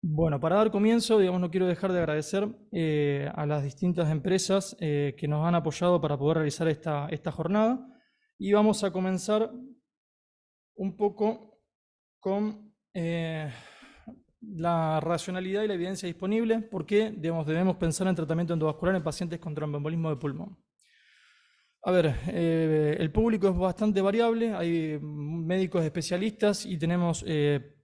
Bueno, para dar comienzo, digamos, no quiero dejar de agradecer a las distintas empresas que nos han apoyado para poder realizar esta jornada. Y vamos a comenzar un poco con la racionalidad y la evidencia disponible, porque debemos pensar en tratamiento endovascular en pacientes con tromboembolismo de pulmón. A ver, el público es bastante variable, hay médicos especialistas y tenemos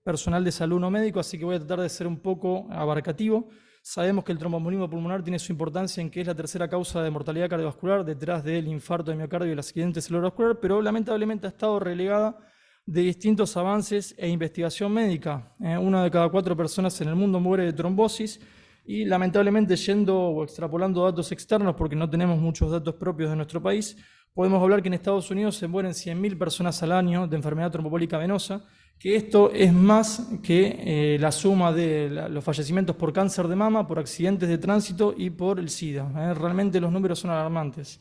personal de salud no médico, así que voy a tratar de ser un poco abarcativo. Sabemos que el tromboembolismo pulmonar tiene su importancia en que es la tercera causa de mortalidad cardiovascular detrás del infarto de miocardio y el accidente cerebrovascular, pero lamentablemente ha estado relegada de distintos avances e investigación médica. Una de cada 4 personas en el mundo muere de trombosis. Y lamentablemente, yendo o extrapolando datos externos, porque no tenemos muchos datos propios de nuestro país, podemos hablar que en Estados Unidos se mueren 100.000 personas al año de enfermedad trombembólica venosa, que esto es más que la suma de los fallecimientos por cáncer de mama, por accidentes de tránsito y por el SIDA. Realmente los números son alarmantes.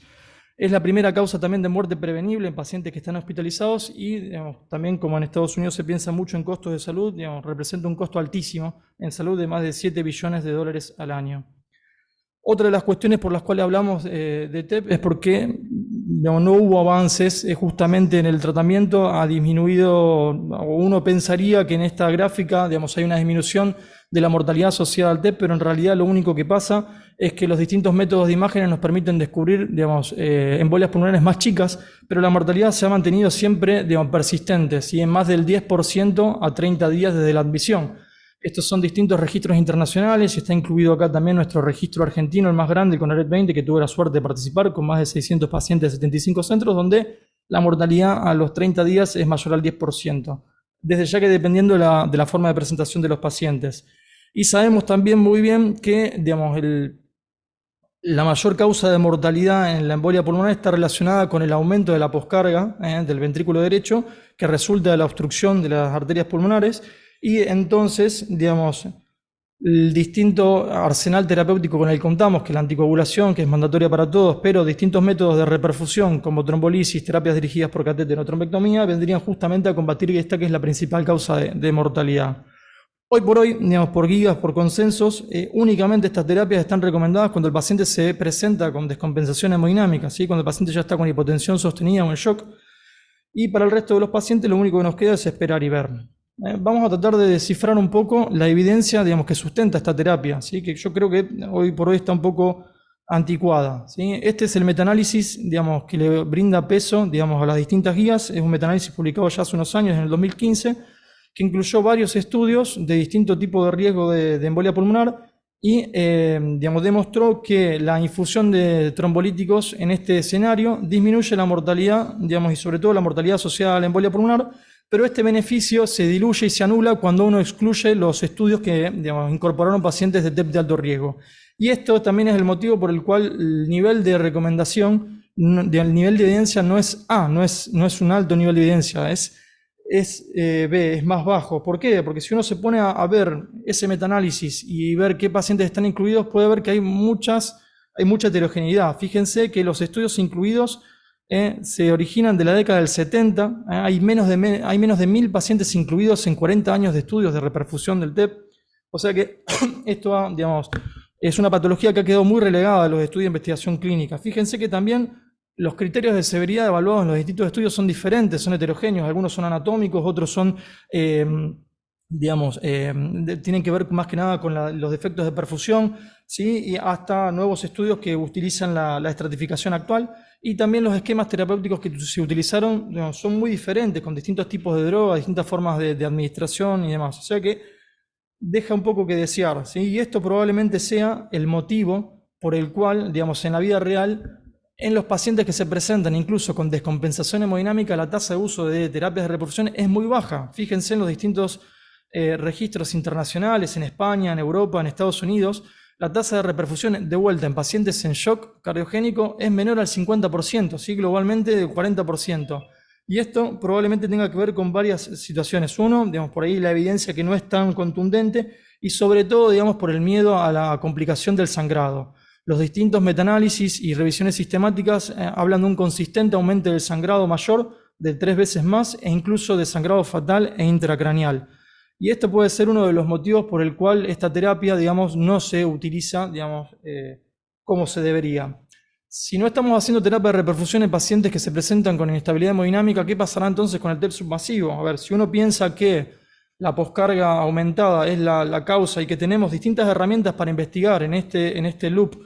Es la primera causa también de muerte prevenible en pacientes que están hospitalizados y también, como en Estados Unidos se piensa mucho en costos de salud, representa un costo altísimo en salud de más de 7 billones de dólares al año. Otra de las cuestiones por las cuales hablamos de TEP es porque no hubo avances justamente en el tratamiento, ha disminuido, o uno pensaría que en esta gráfica hay una disminución de la mortalidad asociada al TEP, pero en realidad lo único que pasa es que los distintos métodos de imágenes nos permiten descubrir embolias pulmonares más chicas, pero la mortalidad se ha mantenido siempre persistente, ¿sí? En más del 10% a 30 días desde la admisión. Estos son distintos registros internacionales y está incluido acá también nuestro registro argentino, el más grande, con ARET 20, que tuve la suerte de participar con más de 600 pacientes de 75 centros, donde la mortalidad a los 30 días es mayor al 10%, desde ya que dependiendo de la forma de presentación de los pacientes. Y sabemos también muy bien que la mayor causa de mortalidad en la embolia pulmonar está relacionada con el aumento de la poscarga del ventrículo derecho, que resulta de la obstrucción de las arterias pulmonares. Y entonces, el distinto arsenal terapéutico con el que contamos, que es la anticoagulación, que es mandatoria para todos, pero distintos métodos de reperfusión, como trombolisis, terapias dirigidas por catéter o trombectomía, vendrían justamente a combatir esta que es la principal causa de mortalidad. Hoy por hoy, por guías, por consensos, únicamente estas terapias están recomendadas cuando el paciente se presenta con descompensación hemodinámica, ¿sí? Cuando el paciente ya está con hipotensión sostenida o en shock. Y para el resto de los pacientes lo único que nos queda es esperar y ver. Vamos a tratar de descifrar un poco la evidencia, que sustenta esta terapia, ¿sí? Que yo creo que hoy por hoy está un poco anticuada, ¿sí? Este es el metaanálisis, que le brinda peso, a las distintas guías. Es un metaanálisis publicado ya hace unos años, en el 2015, que incluyó varios estudios de distinto tipo de riesgo de embolia pulmonar y demostró que la infusión de trombolíticos en este escenario disminuye la mortalidad, y sobre todo la mortalidad asociada a la embolia pulmonar, pero este beneficio se diluye y se anula cuando uno excluye los estudios que incorporaron pacientes de TEP de alto riesgo. Y esto también es el motivo por el cual el nivel de recomendación, el nivel de evidencia no es A, no es un alto nivel de evidencia, es B, es más bajo. ¿Por qué? Porque si uno se pone a ver ese metaanálisis y ver qué pacientes están incluidos, puede ver que hay mucha heterogeneidad. Fíjense que los estudios incluidos se originan de la década del 70, hay menos de 1.000 pacientes incluidos en 40 años de estudios de reperfusión del TEP, o sea que esto es una patología que ha quedado muy relegada a los estudios de investigación clínica. Fíjense que también los criterios de severidad evaluados en los distintos estudios son diferentes, son heterogéneos, algunos son anatómicos, otros son, tienen que ver más que nada con los defectos de perfusión, ¿sí? Y hasta nuevos estudios que utilizan la estratificación actual, y también los esquemas terapéuticos que se utilizaron son muy diferentes, con distintos tipos de drogas, distintas formas de administración y demás, o sea que deja un poco que desear, ¿sí? Y esto probablemente sea el motivo por el cual, en la vida real, en los pacientes que se presentan incluso con descompensación hemodinámica, la tasa de uso de terapias de reperfusión es muy baja. Fíjense en los distintos registros internacionales, en España, en Europa, en Estados Unidos, la tasa de reperfusión de vuelta en pacientes en shock cardiogénico es menor al 50%, ¿sí? Globalmente del 40%. Y esto probablemente tenga que ver con varias situaciones. Uno, por ahí la evidencia que no es tan contundente, y sobre todo, por el miedo a la complicación del sangrado. Los distintos metaanálisis y revisiones sistemáticas hablan de un consistente aumento del sangrado mayor de 3 veces más e incluso de sangrado fatal e intracraneal. Y esto puede ser uno de los motivos por el cual esta terapia, digamos, no se utiliza, digamos, como se debería. Si no estamos haciendo terapia de reperfusión en pacientes que se presentan con inestabilidad hemodinámica, ¿qué pasará entonces con el TEP submasivo? A ver, si uno piensa que la poscarga aumentada es la causa y que tenemos distintas herramientas para investigar en este loop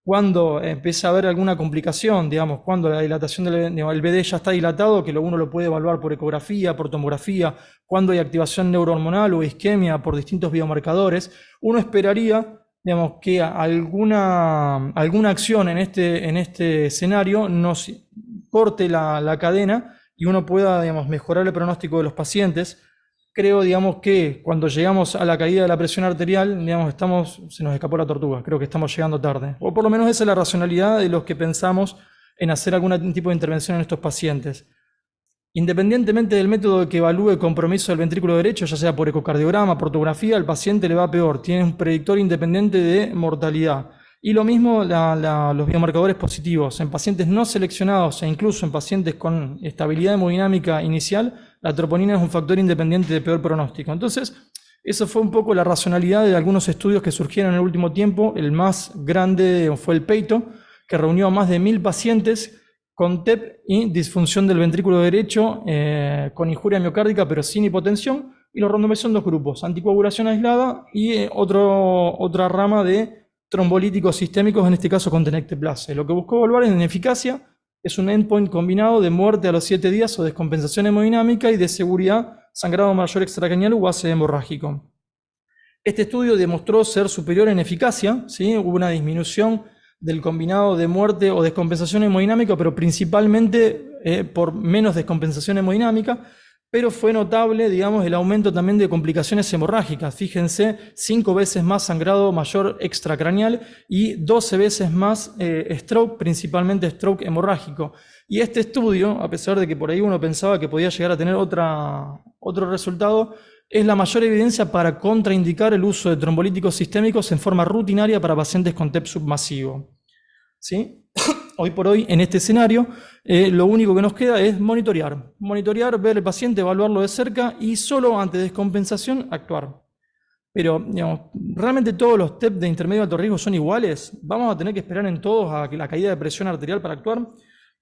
cuando empieza a haber alguna complicación, digamos, cuando la dilatación el BD ya está dilatado, que uno lo puede evaluar por ecografía, por tomografía, cuando hay activación neurohormonal o isquemia por distintos biomarcadores, uno esperaría, digamos, que alguna acción en este escenario nos corte la cadena y uno pueda, digamos, mejorar el pronóstico de los pacientes. Creo, digamos, que cuando llegamos a la caída de la presión arterial, digamos, se nos escapó la tortuga, creo que estamos llegando tarde. O por lo menos esa es la racionalidad de los que pensamos en hacer algún tipo de intervención en estos pacientes. Independientemente del método que evalúe el compromiso del ventrículo derecho, ya sea por ecocardiograma, por tomografía, el paciente le va peor, tiene un predictor independiente de mortalidad. Y lo mismo los biomarcadores positivos. En pacientes no seleccionados e incluso en pacientes con estabilidad hemodinámica inicial, la troponina es un factor independiente de peor pronóstico. Entonces, eso fue un poco la racionalidad de algunos estudios que surgieron en el último tiempo. El más grande fue el PEITO, que reunió a más de 1000 pacientes con TEP y disfunción del ventrículo derecho, con injuria miocárdica pero sin hipotensión, y los randomizó en dos grupos, anticoagulación aislada y otra rama de trombolíticos sistémicos, en este caso con tenecteplase. Lo que buscó evaluar en eficacia es un endpoint combinado de muerte a los 7 días o descompensación hemodinámica y de seguridad, sangrado mayor extracranial o ácido hemorrágico. Este estudio demostró ser superior en eficacia, ¿sí? Hubo una disminución del combinado de muerte o descompensación hemodinámica, pero principalmente por menos descompensación hemodinámica, pero fue notable, digamos, el aumento también de complicaciones hemorrágicas. Fíjense, 5 veces más sangrado mayor extracraneal y 12 veces más stroke, principalmente stroke hemorrágico. Y este estudio, a pesar de que por ahí uno pensaba que podía llegar a tener otro resultado, es la mayor evidencia para contraindicar el uso de trombolíticos sistémicos en forma rutinaria para pacientes con TEP submasivo. ¿Sí? Hoy por hoy, en este escenario, lo único que nos queda es monitorear, ver el paciente, evaluarlo de cerca y solo ante descompensación actuar. Pero, digamos, ¿realmente todos los TEP de intermedio alto riesgo son iguales? ¿Vamos a tener que esperar en todos a que la caída de presión arterial para actuar?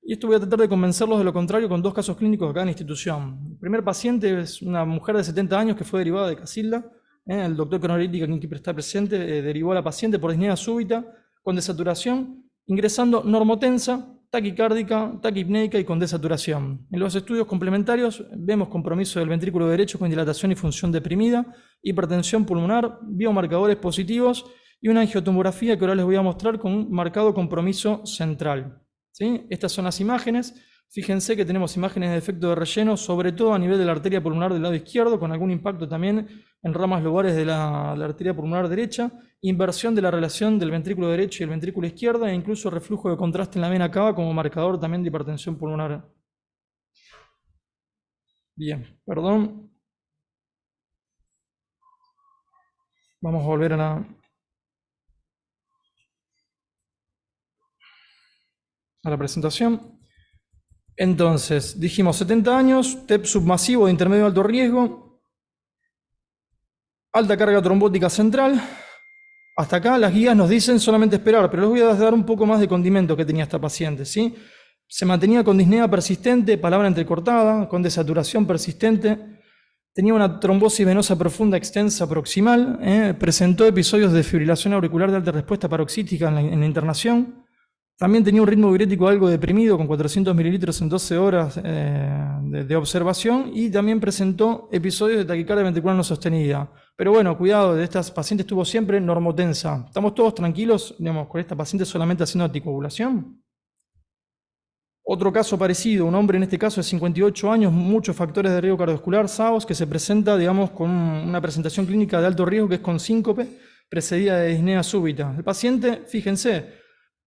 Y esto voy a tratar de convencerlos de lo contrario con 2 casos clínicos acá en la institución. El primer paciente es una mujer de 70 años que fue derivada de Casilda. El doctor cronolítico, quien siempre está presente, derivó a la paciente por disnea súbita con desaturación, ingresando normotensa, taquicárdica, taquipneica y con desaturación. En los estudios complementarios vemos compromiso del ventrículo derecho con dilatación y función deprimida, hipertensión pulmonar, biomarcadores positivos y una angiotomografía que ahora les voy a mostrar con un marcado compromiso central. ¿Sí? Estas son las imágenes. Fíjense que tenemos imágenes de efecto de relleno, sobre todo a nivel de la arteria pulmonar del lado izquierdo, con algún impacto también en ramas lobares de la arteria pulmonar derecha, inversión de la relación del ventrículo derecho y el ventrículo izquierdo, e incluso reflujo de contraste en la vena cava como marcador también de hipertensión pulmonar. Bien, perdón. Vamos a volver a la presentación. Entonces, dijimos 70 años, TEP submasivo de intermedio alto riesgo, alta carga trombótica central. Hasta acá las guías nos dicen solamente esperar, pero les voy a dar un poco más de condimento que tenía esta paciente, ¿sí? Se mantenía con disnea persistente, palabra entrecortada, con desaturación persistente, tenía una trombosis venosa profunda extensa proximal, presentó episodios de fibrilación auricular de alta respuesta paroxística en la internación. También tenía un ritmo diurético algo deprimido, con 400 mililitros en 12 horas de observación, y también presentó episodios de taquicardia ventricular no sostenida. Pero bueno, cuidado, de estas pacientes estuvo siempre normotensa. ¿Estamos todos tranquilos, digamos, con esta paciente solamente haciendo anticoagulación? Otro caso parecido, un hombre en este caso de 58 años, muchos factores de riesgo cardiovascular, SAOS, que se presenta, digamos, con una presentación clínica de alto riesgo que es con síncope, precedida de disnea súbita. El paciente, fíjense,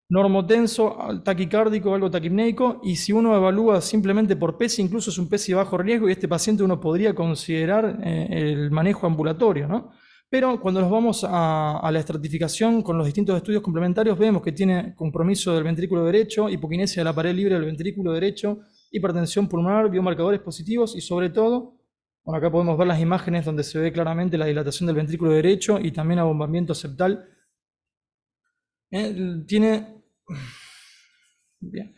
normotenso, taquicárdico, algo taquipneico, y si uno evalúa simplemente por PESI, incluso es un PESI de bajo riesgo, y este paciente uno podría considerar el manejo ambulatorio, ¿no? Pero cuando nos vamos a la estratificación con los distintos estudios complementarios, vemos que tiene compromiso del ventrículo derecho, hipoquinesia de la pared libre del ventrículo derecho, hipertensión pulmonar, biomarcadores positivos y sobre todo Bueno, acá podemos ver las imágenes donde se ve claramente la dilatación del ventrículo derecho y también abombamiento septal. Tiene, bien,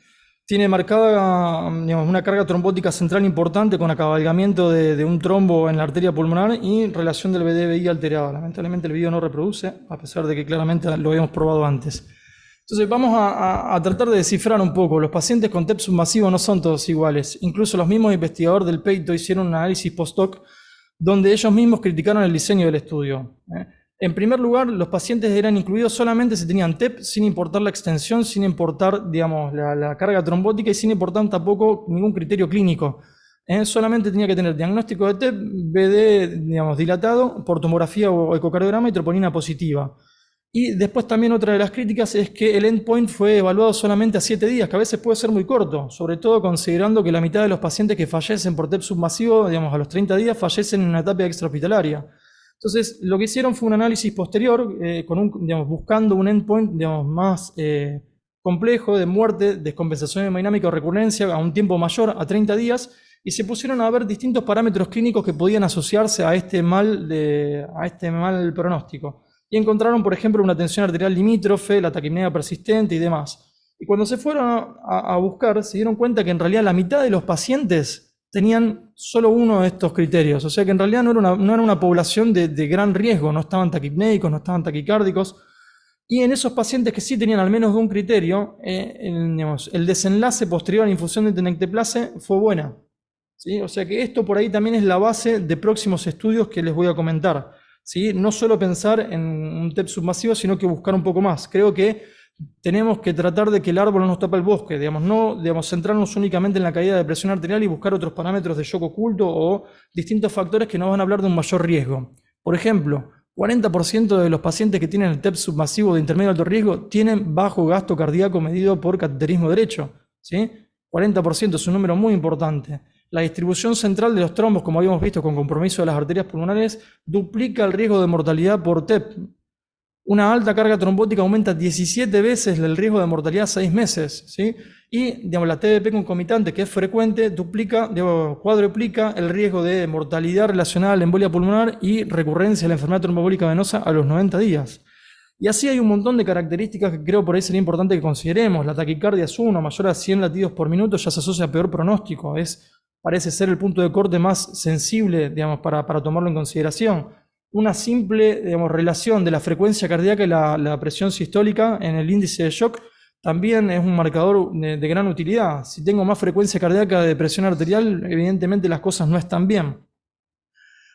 tiene marcada, digamos, una carga trombótica central importante con acabalgamiento de un trombo en la arteria pulmonar y relación del VDBI alterada. Lamentablemente el video no reproduce, a pesar de que claramente lo habíamos probado antes. Entonces vamos a tratar de descifrar un poco. Los pacientes con TEP submasivo no son todos iguales. Incluso los mismos investigadores del Peito hicieron un análisis post-hoc donde ellos mismos criticaron el diseño del estudio. En primer lugar, los pacientes eran incluidos solamente si tenían TEP, sin importar la extensión, sin importar, digamos, la carga trombótica y sin importar tampoco ningún criterio clínico. Solamente tenía que tener diagnóstico de TEP, BD, digamos, dilatado, por tomografía o ecocardiograma y troponina positiva. Y después también otra de las críticas es que el endpoint fue evaluado solamente a 7 días, que a veces puede ser muy corto, sobre todo considerando que la mitad de los pacientes que fallecen por TEP submasivo, digamos, a los 30 días, fallecen en una etapa extrahospitalaria. Entonces, lo que hicieron fue un análisis posterior, digamos, buscando un endpoint, digamos, más complejo de muerte, descompensación hemodinámica o recurrencia a un tiempo mayor, a 30 días, y se pusieron a ver distintos parámetros clínicos que podían asociarse a este mal pronóstico. Y encontraron, por ejemplo, una tensión arterial limítrofe, la taquipnea persistente y demás. Y cuando se fueron a buscar, se dieron cuenta que en realidad la mitad de los pacientes tenían solo uno de estos criterios. O sea que en realidad no era una población de gran riesgo, no estaban taquipnéicos, no estaban taquicárdicos. Y en esos pacientes que sí tenían al menos de un criterio, el desenlace posterior a la infusión de tenecteplase fue buena. ¿Sí? O sea que esto por ahí también es la base de próximos estudios que les voy a comentar. ¿Sí? No solo pensar en un TEP submasivo, sino que buscar un poco más. Creo que tenemos que tratar de que el árbol no nos tapa el bosque, digamos, no centrarnos únicamente en la caída de presión arterial y buscar otros parámetros de shock oculto o distintos factores que nos van a hablar de un mayor riesgo. Por ejemplo, 40% de los pacientes que tienen el TEP submasivo de intermedio alto riesgo tienen bajo gasto cardíaco medido por cateterismo derecho. ¿Sí? 40% es un número muy importante. La distribución central de los trombos, como habíamos visto con compromiso de las arterias pulmonares, duplica el riesgo de mortalidad por TEP. Una alta carga trombótica aumenta 17 veces el riesgo de mortalidad a 6 meses. ¿Sí? Y digamos, la TDP concomitante, que es frecuente, cuadruplica el riesgo de mortalidad relacionada a la embolia pulmonar y recurrencia de la enfermedad trombólica venosa a los 90 días. Y así hay un montón de características que creo por ahí sería importante que consideremos. La taquicardia es 1, mayor a 100 latidos por minuto, ya se asocia a peor pronóstico. Parece ser el punto de corte más sensible, digamos, para tomarlo en consideración. Una simple, digamos, relación de la frecuencia cardíaca y la presión sistólica en el índice de shock también es un marcador de gran utilidad. Si tengo más frecuencia cardíaca de presión arterial, evidentemente las cosas no están bien.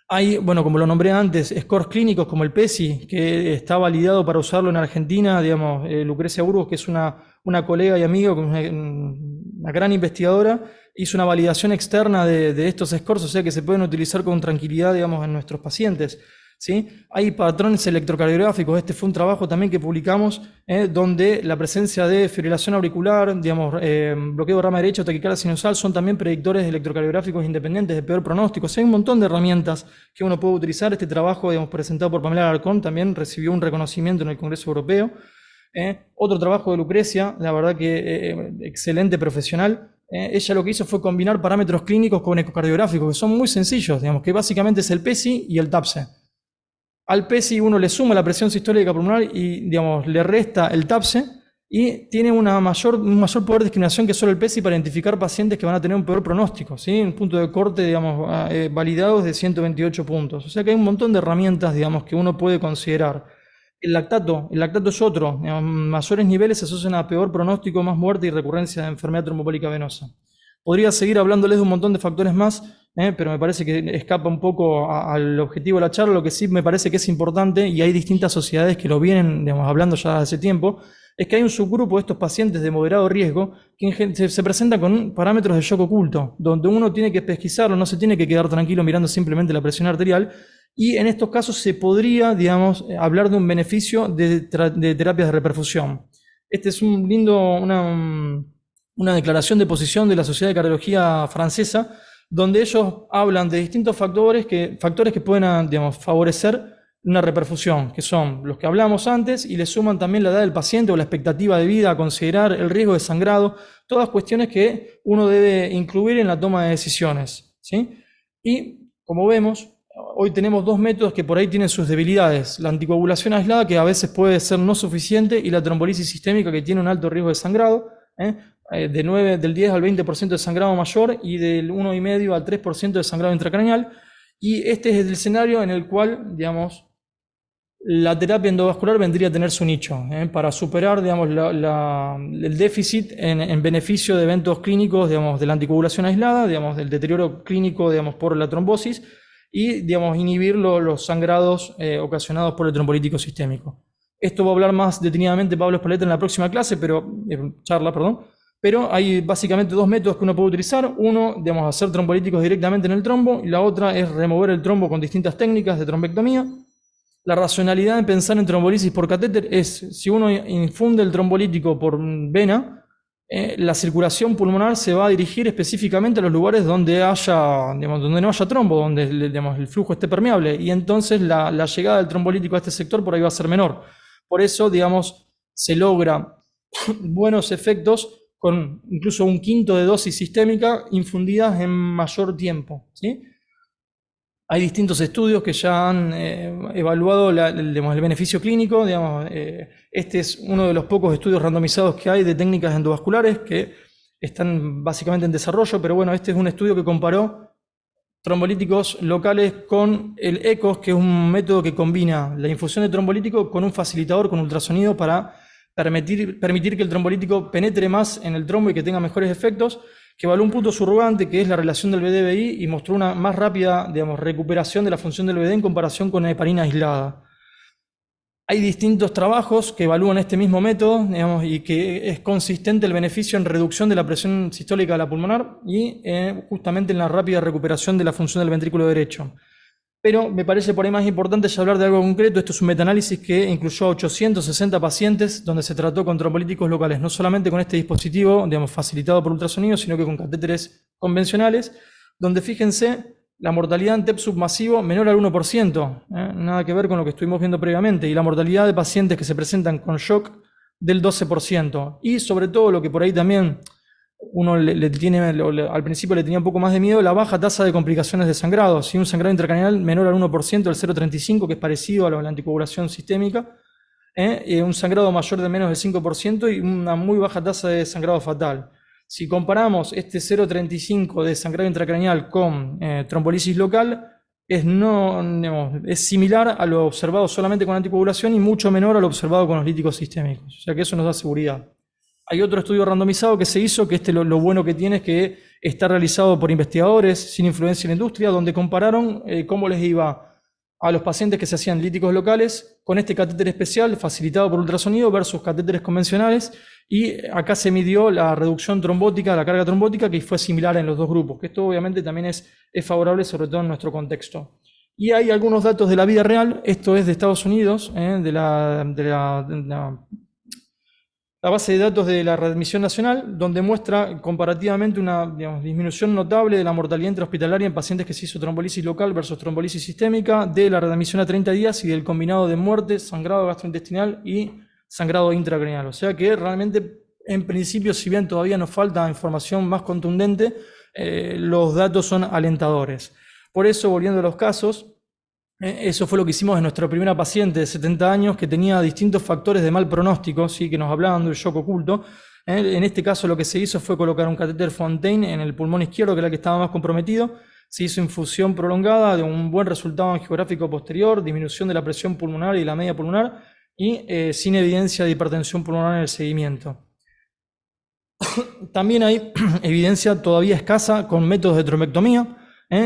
Hay, bueno, como lo nombré antes, scores clínicos como el PESI, que está validado para usarlo en Argentina, digamos, Lucrecia Burgos, que es una colega y amiga, una gran investigadora, hizo una validación externa de estos scores, o sea que se pueden utilizar con tranquilidad, digamos, en nuestros pacientes. ¿Sí? Hay patrones electrocardiográficos. Este fue un trabajo también que publicamos, donde la presencia de fibrilación auricular, digamos, bloqueo de rama derecha o taquicardia sinusal son también predictores electrocardiográficos independientes de peor pronóstico. O sea, hay un montón de herramientas que uno puede utilizar. Este trabajo, digamos, presentado por Pamela Alarcón, también recibió un reconocimiento en el Congreso Europeo. Otro trabajo de Lucrecia, la verdad que excelente profesional. Ella lo que hizo fue combinar parámetros clínicos con ecocardiográficos, que son muy sencillos, digamos, que básicamente es el PESI y el TAPSE. Al PESI uno le suma la presión sistólica pulmonar y, digamos, le resta el TAPSE y tiene un mayor poder de discriminación que solo el PESI para identificar pacientes que van a tener un peor pronóstico, ¿sí? Un punto de corte, digamos, validados de 128 puntos. O sea que hay un montón de herramientas, digamos, que uno puede considerar. El lactato es otro. Digamos, mayores niveles se asocian a peor pronóstico, más muerte y recurrencia de enfermedad trombólica venosa. Podría seguir hablándoles de un montón de factores más, pero me parece que escapa un poco al objetivo de la charla. Lo que sí me parece que es importante, y hay distintas sociedades que lo vienen, digamos, hablando ya hace tiempo, es que hay un subgrupo de estos pacientes de moderado riesgo que se presentan con parámetros de shock oculto, donde uno tiene que pesquisarlo, no se tiene que quedar tranquilo mirando simplemente la presión arterial, y en estos casos se podría, digamos, hablar de un beneficio de terapias de reperfusión. Este es una declaración de posición de la Sociedad de Cardiología Francesa, donde ellos hablan de distintos factores que pueden, digamos, favorecer una reperfusión, que son los que hablamos antes, y le suman también la edad del paciente o la expectativa de vida a considerar, el riesgo de sangrado, todas cuestiones que uno debe incluir en la toma de decisiones, ¿sí? Y como vemos, hoy tenemos dos métodos que por ahí tienen sus debilidades. La anticoagulación aislada, que a veces puede ser no suficiente, y la trombolisis sistémica, que tiene un alto riesgo de sangrado, del 10 al 20% de sangrado mayor y del 1,5 al 3% de sangrado intracraneal. Y este es el escenario en el cual, digamos, la terapia endovascular vendría a tener su nicho, para superar, digamos, el déficit en beneficio de eventos clínicos, digamos, de la anticoagulación aislada, digamos, del deterioro clínico, digamos, por la trombosis, y, digamos, inhibir los sangrados ocasionados por el trombolítico sistémico. Esto va a hablar más detenidamente Pablo Espaleta en la próxima clase, pero hay básicamente dos métodos que uno puede utilizar. Uno, digamos, hacer trombolíticos directamente en el trombo, y la otra es remover el trombo con distintas técnicas de trombectomía. La racionalidad en pensar en trombolisis por catéter es, si uno infunde el trombolítico por vena, la circulación pulmonar se va a dirigir específicamente a los lugares donde haya, digamos, donde no haya trombo, donde, digamos, el flujo esté permeable, y entonces la llegada del trombolítico a este sector por ahí va a ser menor. Por eso, digamos, se logra buenos efectos con incluso un quinto de dosis sistémica infundidas en mayor tiempo, ¿sí? Hay distintos estudios que ya han evaluado digamos, el beneficio clínico. Digamos, este es uno de los pocos estudios randomizados que hay de técnicas endovasculares que están básicamente en desarrollo, pero bueno, este es un estudio que comparó trombolíticos locales con el ECOS, que es un método que combina la infusión de trombolítico con un facilitador con ultrasonido para permitir que el trombolítico penetre más en el trombo y que tenga mejores efectos, que evaluó un punto subrogante, que es la relación del BD-BI, y mostró una más rápida, digamos, recuperación de la función del BD en comparación con la heparina aislada. Hay distintos trabajos que evalúan este mismo método, digamos, y que es consistente el beneficio en reducción de la presión sistólica de la pulmonar y justamente en la rápida recuperación de la función del ventrículo derecho. Pero me parece por ahí más importante ya hablar de algo concreto. Esto es un metaanálisis que incluyó a 860 pacientes donde se trató con trombolíticos locales, no solamente con este dispositivo, digamos, facilitado por ultrasonido, sino que con catéteres convencionales, donde, fíjense, la mortalidad en TEP submasivo menor al 1%, nada que ver con lo que estuvimos viendo previamente, y la mortalidad de pacientes que se presentan con shock del 12%. Y sobre todo, lo que por ahí también uno al principio le tenía un poco más de miedo, la baja tasa de complicaciones de sangrado. ¿Sí? Un sangrado intracraneal menor al 1%, el 0,35, que es parecido a la anticoagulación sistémica, un sangrado mayor de menos del 5% y una muy baja tasa de sangrado fatal. Si comparamos este 0,35 de sangrado intracraneal con trombolisis local, es similar a lo observado solamente con anticoagulación y mucho menor a lo observado con los líticos sistémicos. O sea que eso nos da seguridad. Hay otro estudio randomizado que se hizo, que lo bueno que tiene es que está realizado por investigadores sin influencia en la industria, donde compararon cómo les iba a los pacientes que se hacían líticos locales con este catéter especial facilitado por ultrasonido versus catéteres convencionales, y acá se midió la reducción trombótica, la carga trombótica, que fue similar en los dos grupos, que esto obviamente también es favorable, sobre todo en nuestro contexto. Y hay algunos datos de la vida real, esto es de Estados Unidos, de la base de datos de la Readmisión Nacional, donde muestra comparativamente una, digamos, disminución notable de la mortalidad intrahospitalaria en pacientes que se hizo trombolisis local versus trombolisis sistémica, de la readmisión a 30 días y del combinado de muerte, sangrado gastrointestinal y sangrado intracraneal. O sea que realmente, en principio, si bien todavía nos falta información más contundente, los datos son alentadores. Por eso, volviendo a los casos, eso fue lo que hicimos en nuestra primera paciente de 70 años que tenía distintos factores de mal pronóstico, ¿sí? Que nos hablaban del shock oculto. En este caso lo que se hizo fue colocar un catéter Fontaine en el pulmón izquierdo, que era el que estaba más comprometido. Se hizo infusión prolongada de un buen resultado angiográfico posterior, disminución de la presión pulmonar y la media pulmonar, y sin evidencia de hipertensión pulmonar en el seguimiento. También hay evidencia todavía escasa con métodos de trombectomía,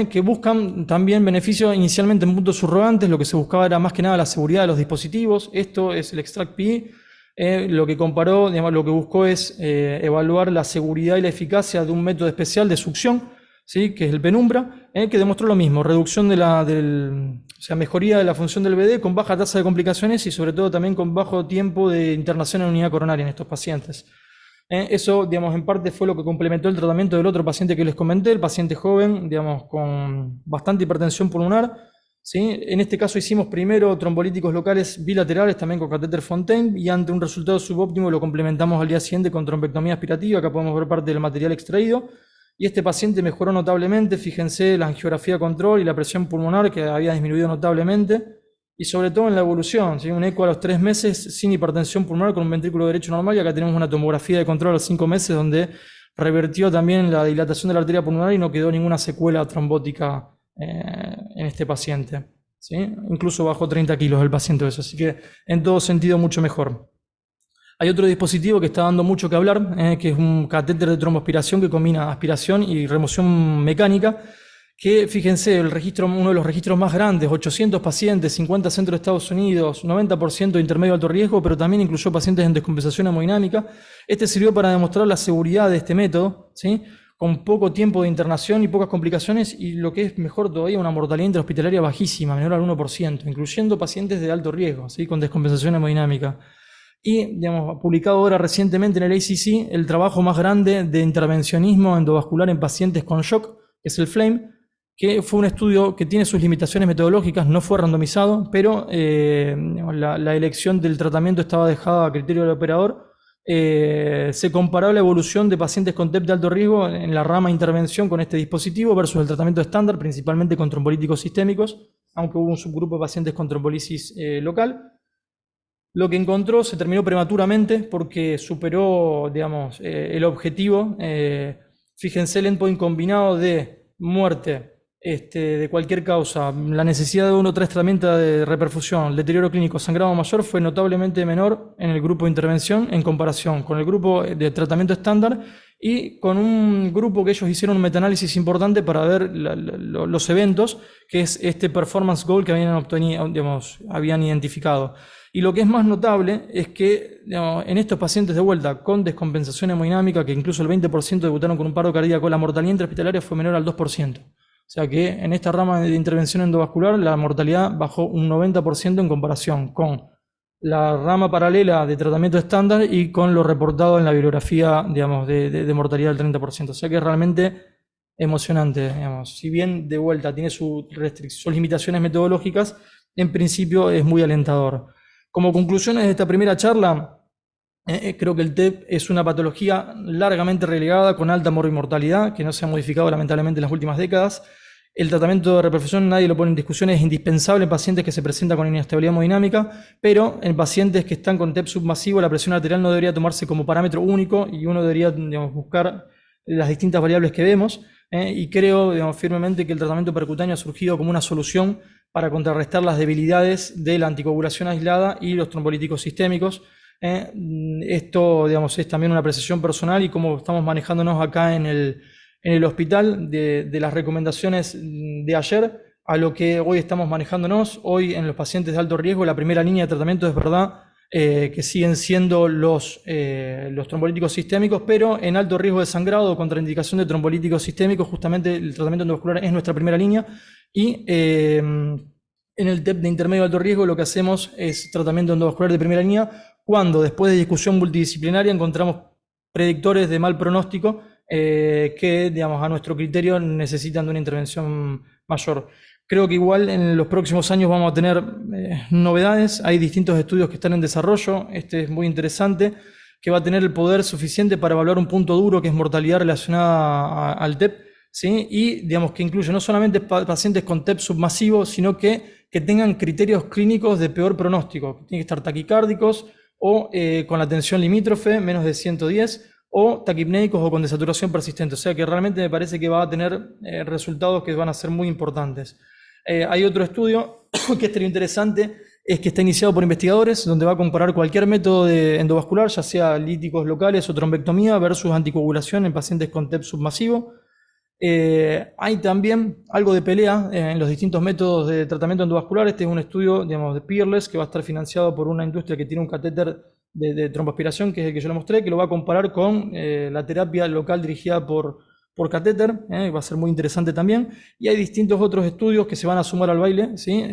que buscan también beneficios inicialmente en puntos subrogantes. Lo que se buscaba era más que nada la seguridad de los dispositivos. Esto es el Extract PE. Lo que comparó, digamos, lo que buscó es evaluar la seguridad y la eficacia de un método especial de succión, ¿sí? Que es el Penumbra, que demostró lo mismo, reducción o sea, mejoría de la función del BD con baja tasa de complicaciones y sobre todo también con bajo tiempo de internación en unidad coronaria en estos pacientes. Eso, digamos, en parte fue lo que complementó el tratamiento del otro paciente que les comenté, el paciente joven, digamos, con bastante hipertensión pulmonar, ¿sí? En este caso hicimos primero trombolíticos locales bilaterales, también con catéter Fontaine, y ante un resultado subóptimo lo complementamos al día siguiente con trombectomía aspirativa. Acá podemos ver parte del material extraído. y este paciente mejoró notablemente. Fíjense la angiografía control y la presión pulmonar que había disminuido notablemente, y sobre todo en la evolución, ¿sí? Un eco a los 3 meses sin hipertensión pulmonar con un ventrículo derecho normal, y acá tenemos una tomografía de control a los 5 meses donde revertió también la dilatación de la arteria pulmonar y no quedó ninguna secuela trombótica en este paciente, ¿sí? Incluso bajó 30 kilos el paciente de eso, así que en todo sentido mucho mejor. Hay otro dispositivo que está dando mucho que hablar, que es un catéter de tromboaspiración que combina aspiración y remoción mecánica, que fíjense, uno de los registros más grandes, 800 pacientes, 50 centros de Estados Unidos, 90% de intermedio alto riesgo, pero también incluyó pacientes en descompensación hemodinámica. Este sirvió para demostrar la seguridad de este método, ¿sí? Con poco tiempo de internación y pocas complicaciones, y lo que es mejor todavía, una mortalidad intrahospitalaria bajísima, menor al 1%, incluyendo pacientes de alto riesgo, ¿sí? Con descompensación hemodinámica. Y, digamos, publicado ahora recientemente en el ACC, el trabajo más grande de intervencionismo endovascular en pacientes con shock, que es el FLAME, que fue un estudio que tiene sus limitaciones metodológicas, no fue randomizado, pero la elección del tratamiento estaba dejada a criterio del operador. Se comparó la evolución de pacientes con TEP de alto riesgo en la rama intervención con este dispositivo versus el tratamiento estándar, principalmente con trombolíticos sistémicos, aunque hubo un subgrupo de pacientes con trombolisis local. Lo que encontró se terminó prematuramente porque superó, digamos, el objetivo. Fíjense el endpoint combinado de muerte de cualquier causa, la necesidad de 1 o 3 tratamientos de reperfusión, el deterioro clínico, sangrado mayor, fue notablemente menor en el grupo de intervención en comparación con el grupo de tratamiento estándar y con un grupo que ellos hicieron un metaanálisis importante para ver los eventos, que es este performance goal que habían identificado. Y lo que es más notable es que, digamos, en estos pacientes de vuelta con descompensación hemodinámica, que incluso el 20% debutaron con un paro cardíaco, la mortalidad intrahospitalaria fue menor al 2%. O sea que en esta rama de intervención endovascular la mortalidad bajó un 90% en comparación con la rama paralela de tratamiento estándar y con lo reportado en la bibliografía, digamos, de mortalidad del 30%. O sea que es realmente emocionante, digamos. Si bien de vuelta tiene sus limitaciones metodológicas, en principio es muy alentador. Como conclusiones de esta primera charla, creo que el TEP es una patología largamente relegada con alta morbimortalidad, que no se ha modificado lamentablemente en las últimas décadas. El tratamiento de reperfusión nadie lo pone en discusión, es indispensable en pacientes que se presentan con inestabilidad hemodinámica, pero en pacientes que están con TEP submasivo la presión arterial no debería tomarse como parámetro único y uno debería, digamos, buscar las distintas variables que vemos, y creo, digamos, firmemente que el tratamiento percutáneo ha surgido como una solución para contrarrestar las debilidades de la anticoagulación aislada y los trombolíticos sistémicos. Esto, digamos, es también una apreciación personal y cómo estamos manejándonos acá en el hospital de las recomendaciones de ayer a lo que hoy estamos manejándonos. Hoy en los pacientes de alto riesgo la primera línea de tratamiento es verdad que siguen siendo los trombolíticos sistémicos, pero en alto riesgo de sangrado o contraindicación de trombolíticos sistémicos, justamente el tratamiento endovascular es nuestra primera línea, y en el TEP de intermedio de alto riesgo lo que hacemos es tratamiento endovascular de primera línea cuando después de discusión multidisciplinaria encontramos predictores de mal pronóstico que, digamos, a nuestro criterio necesitan de una intervención mayor. Creo que igual en los próximos años vamos a tener novedades. Hay distintos estudios que están en desarrollo. Este es muy interesante, que va a tener el poder suficiente para evaluar un punto duro que es mortalidad relacionada al TEP, ¿sí? Y, digamos, que incluye no solamente pacientes con TEP submasivo, sino que tengan criterios clínicos de peor pronóstico. Tienen que estar taquicárdicos o con la tensión limítrofe, menos de 110, o taquipnéicos o con desaturación persistente. O sea que realmente me parece que va a tener resultados que van a ser muy importantes. Hay otro estudio que es interesante, es que está iniciado por investigadores, donde va a comparar cualquier método de endovascular, ya sea líticos locales o trombectomía, versus anticoagulación en pacientes con TEP submasivo. Hay también algo de pelea en los distintos métodos de tratamiento endovascular. Este es un estudio, digamos, de Peerless, que va a estar financiado por una industria que tiene un catéter de tromboaspiración, que es el que yo le mostré, que lo va a comparar con la terapia local dirigida por catéter, va a ser muy interesante también. Y hay distintos otros estudios que se van a sumar al baile, ¿sí?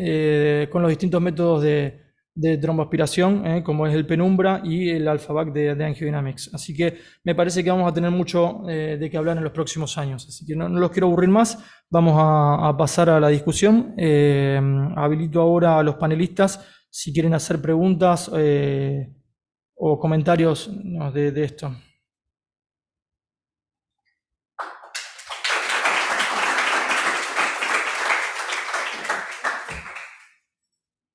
Con los distintos métodos de tromboaspiración, como es el Penumbra y el AlphaVac de AngioDynamics. Así que me parece que vamos a tener mucho de qué hablar en los próximos años. Así que no los quiero aburrir más, vamos a pasar a la discusión. Habilito ahora a los panelistas si quieren hacer preguntas o comentarios, ¿no?, de esto.